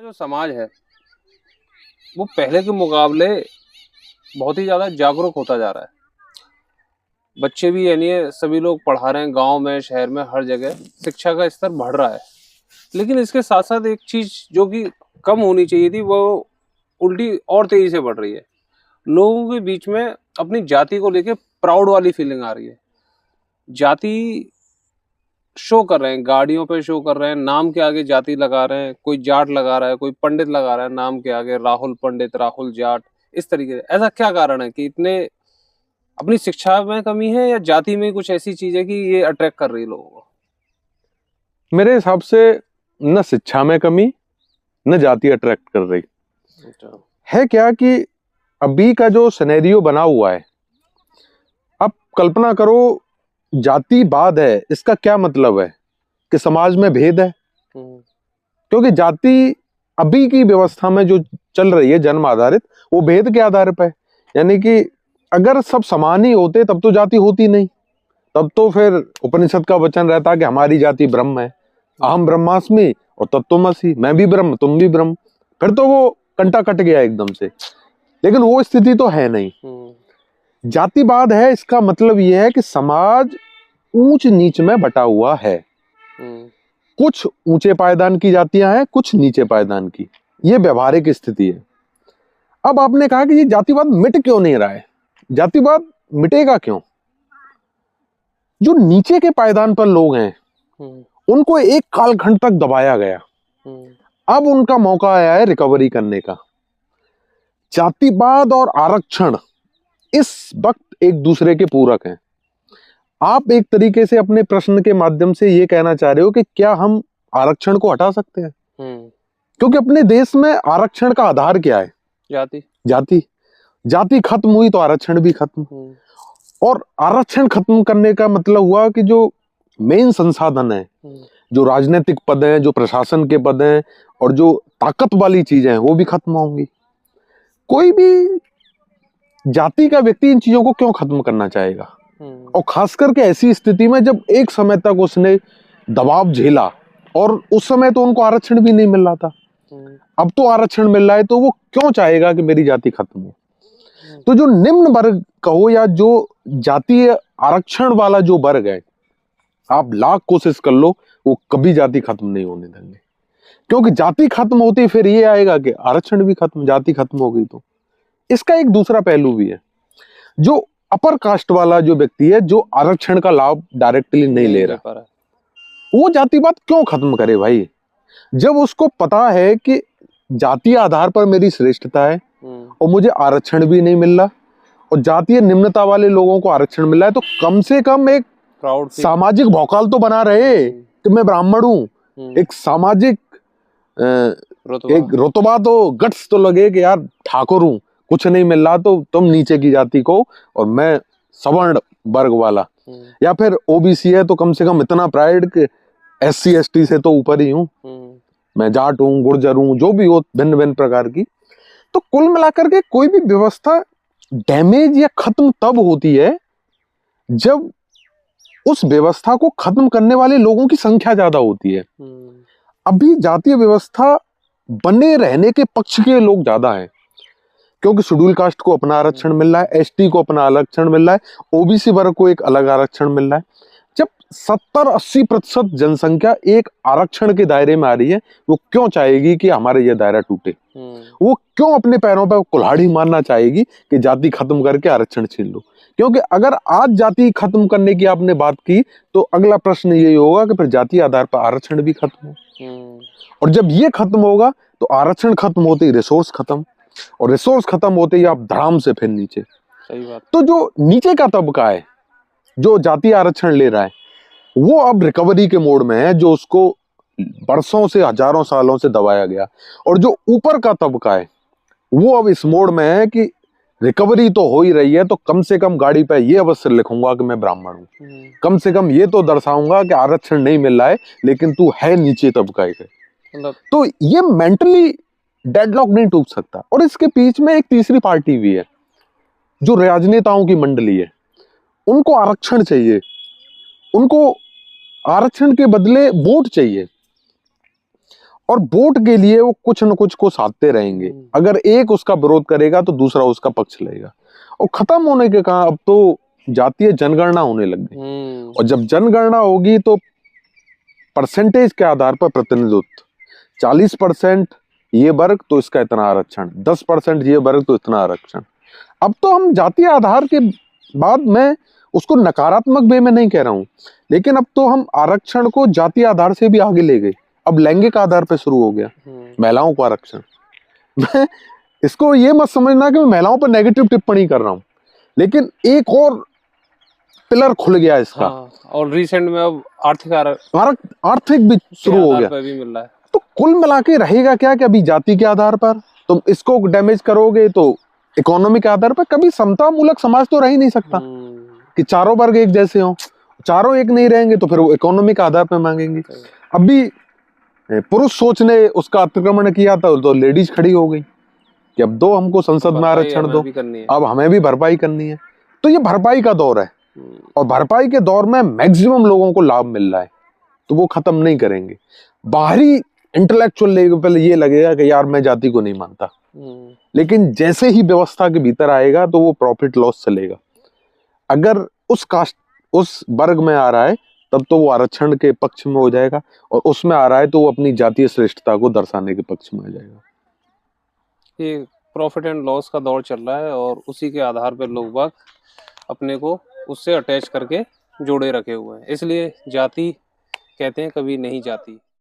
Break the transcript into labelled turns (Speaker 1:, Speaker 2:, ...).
Speaker 1: जो समाज है वो पहले के मुकाबले बहुत ही ज्यादा जागरूक होता जा रहा है। बच्चे भी यानी सभी लोग पढ़ा रहे हैं, गांव में शहर में हर जगह शिक्षा का स्तर बढ़ रहा है। लेकिन इसके साथ साथ एक चीज जो कि कम होनी चाहिए थी वो उल्टी और तेजी से बढ़ रही है। लोगों के बीच में अपनी जाति को लेके प्राउड वाली फीलिंग आ रही है। जाति शो कर रहे हैं, गाड़ियों पे शो कर रहे हैं, नाम के आगे जाति लगा रहे हैं, कोई जाट लगा रहा है, कोई पंडित लगा रहा है नाम के आगे, राहुल पंडित, राहुल जाट, इस तरीके से। ऐसा क्या कारण है कि इतने अपनी शिक्षा में कमी है या जाति में कुछ ऐसी चीज है कि ये अट्रैक्ट कर रही है लोगों को?
Speaker 2: मेरे हिसाब से न शिक्षा में कमी न जाति अट्रैक्ट कर रही है। क्या कि अभी का जो सिनेरियो बना हुआ है, अब कल्पना करो जातिवाद है, इसका क्या मतलब है कि समाज में भेद है। क्योंकि जाति अभी की व्यवस्था में जो चल रही है जन्म आधारित, वो भेद के आधार पर है। यानी कि अगर सब समान ही होते तब तो जाति होती नहीं। तब तो फिर उपनिषद का वचन रहता कि हमारी जाति ब्रह्म है, अहम ब्रह्मास्मि और तत्त्वमसि, मैं भी ब्रह्म तुम भी ब्रह्म। फिर तो वो कंटा कट गया एकदम से। लेकिन वो स्थिति तो है नहीं। जातिवाद है, इसका मतलब यह है कि समाज ऊंच नीच में बटा हुआ है। कुछ ऊंचे पायदान की जातियां हैं, कुछ नीचे पायदान की। ये व्यवहारिक स्थिति है। अब आपने कहा कि ये जातिवाद मिट क्यों नहीं रहा है? जातिवाद मिटेगा क्यों? जो नीचे के पायदान पर लोग हैं उनको एक कालखंड तक दबाया गया। अब उनका मौका आया है रिकवरी करने का। जातिवाद और आरक्षण इस वक्त एक दूसरे के पूरक हैं। आप एक तरीके से अपने प्रश्न के माध्यम से ये कहना चाह रहे हो कि क्या हम आरक्षण को हटा सकते हैं? क्योंकि अपने देश में आरक्षण का आधार क्या है? जाति। जाति खत्म हुई तो आरक्षण भी खत्म। और आरक्षण खत्म करने का मतलब हुआ कि जो मेन संसाधन है, जो राजनीतिक पद हैं, जो प्रशासन के पद हैं और जो ताकत वाली चीजें हैं, वो भी खत्म होंगी। कोई भी जाति का व्यक्ति इन चीजों को क्यों खत्म करना चाहेगा? और खास करके ऐसी स्थिति में जब एक समय तक उसने दबाव झेला और उस समय तो उनको आरक्षण भी नहीं मिल रहा था। अब तो आरक्षण मिल रहा है तो वो क्यों चाहेगा कि मेरी जाति खत्म हो? तो जो निम्न वर्ग कहो या जो जातीय आरक्षण वाला जो वर्ग है, आप लाख कोशिश कर लो, वो कभी जाति खत्म नहीं होने देंगे। क्योंकि जाति खत्म होती फिर ये आएगा कि आरक्षण भी खत्म, जाति खत्म हो गई तो। इसका एक दूसरा पहलू भी है। जो अपर कास्ट वाला जो व्यक्ति है, जो आरक्षण का लाभ डायरेक्टली नहीं ले रहा, वो जातिवाद क्यों खत्म करे भाई? जब उसको पता है कि जातीय आधार पर मेरी श्रेष्ठता है और मुझे आरक्षण भी नहीं मिल रहा और जातीय निम्नता वाले लोगों को आरक्षण मिल रहा है, तो कम से कम एक सामाजिक भौकाल तो बना रहे कि मैं ब्राह्मण हूं। एक सामाजिक एक रुतबा तो, गट्स तो लगे कि यार ठाकुर हूं, कुछ नहीं मिल रहा तो तुम नीचे की जाति को और मैं सवर्ण वर्ग वाला, या फिर ओबीसी है तो कम से कम इतना प्राइड कि SC ST से तो ऊपर ही हूं, मैं जाट हूं, गुर्जर हूं, जो भी हो भिन्न भिन्न प्रकार की। तो कुल मिलाकर के कोई भी व्यवस्था डैमेज या खत्म तब होती है जब उस व्यवस्था को खत्म करने वाले लोगों की संख्या ज्यादा होती है। अभी जातीय व्यवस्था बने रहने के पक्ष के लोग ज्यादा हैं, क्योंकि शेड्यूल कास्ट को अपना आरक्षण मिल रहा है, ST को अपना आरक्षण मिल रहा है, OBC वर्ग को एक अलग आरक्षण मिल रहा है। जब 70-80% जनसंख्या एक आरक्षण के दायरे में आ रही है, वो क्यों चाहेगी कि हमारे ये दायरा टूटे? वो क्यों अपने पैरों पर कुल्हाड़ी मारना चाहेगी कि जाति खत्म करके आरक्षण छीन लो? क्योंकि अगर आज जाति खत्म करने की आपने बात की तो अगला प्रश्न यही होगा कि फिर जाति आधार पर आरक्षण भी खत्म हो। और जब ये खत्म होगा तो आरक्षण खत्म होते ही रिसोर्स खत्म, और रिसोर्स खत्म होते ही आप धड़ाम से फिर नीचे।
Speaker 1: सही बात।
Speaker 2: तो जो नीचे का तबका है जो जाति आरक्षण ले रहा है, वो अब रिकवरी के मोड में है, जो उसको बरसों से हजारों सालों से दबाया गया। और जो ऊपर का तबका है वो अब इस मोड में है कि रिकवरी तो हो ही रही है, तो कम से कम गाड़ी पे ये अवश्य लिखूंगा कि मैं ब्राह्मण हूं, कम से कम ये तो दर्शाऊंगा कि आरक्षण नहीं मिल रहा है लेकिन तू है नीचे तबका के। तो ये मेंटली डेडलॉक नहीं टूट सकता। और इसके बीच में एक तीसरी पार्टी भी है, जो राजनेताओं की मंडली है। उनको आरक्षण चाहिए, उनको आरक्षण के बदले वोट चाहिए। और वोट के लिए वो कुछ न कुछ को साधते रहेंगे। अगर एक उसका विरोध करेगा तो दूसरा उसका पक्ष लेगा, और खत्म होने के कहा अब तो जातीय जनगणना होने लग गई। और जब जनगणना होगी तो परसेंटेज के आधार पर प्रतिनिधित्व, 40% ये वर्ग तो इसका इतना आरक्षण, 10% ये वर्ग तो इतना आरक्षण। अब तो हम जातीय आधार के बाद, मैं उसको नकारात्मक वे में नहीं कह रहा हूं, लेकिन अब तो हम आरक्षण को जातीय आधार से भी आगे ले गए। अब लैंगिक आधार पे शुरू हो गया, महिलाओं को आरक्षण। मैं इसको ये मत समझना कि मैं महिलाओं पर नेगेटिव टिप्पणी कर रहा हूं, लेकिन एक और पिलर खुल गया इसका।
Speaker 1: और रिसेंट में अब
Speaker 2: आर्थिक भी शुरू हो गया,
Speaker 1: भी मिल रहा है।
Speaker 2: तो कुल मिला के रहेगा क्या कि अभी जाति के आधार पर तुम इसको डैमेज करोगे तो इकोनॉमी के आधार पर कभी समता मूलक समाज तो रह ही नहीं सकता कि चारों वर्ग एक जैसे हों। चारों एक नहीं रहेंगे तो फिर वो इकोनॉमी के आधार पर मांगेंगे। अभी पुरुष सोच ने उसका अतिक्रमण किया था तो लेडीज खड़ी हो गई कि अब दो हमको संसद में आरक्षण दो, अब हमें भी भरपाई करनी है। तो ये भरपाई का दौर है, और भरपाई के दौर में मैक्सिमम लोगों को लाभ मिल रहा है, तो वो खत्म नहीं करेंगे। बाहरी इंटेलेक्चुअल लेवल ये लगेगा कि यार मैं जाति को नहीं मानता, लेकिन जैसे ही व्यवस्था के भीतर आएगा तो वो प्रॉफिट लॉस चलेगा। अगर उस कास्ट उस वर्ग में आ रहा है तब तो वो आरक्षण के पक्ष में हो जाएगा, और उसमें आ रहा है तो वो अपनी जातीय श्रेष्ठता को दर्शाने के पक्ष में आ जाएगा।
Speaker 1: ये प्रॉफिट एंड लॉस का दौर चल रहा है, और उसी के आधार पर लोग बाग अपने को उससे अटैच करके जोड़े रखे हुए हैं। इसलिए जाति कहते हैं कभी नहीं जाती।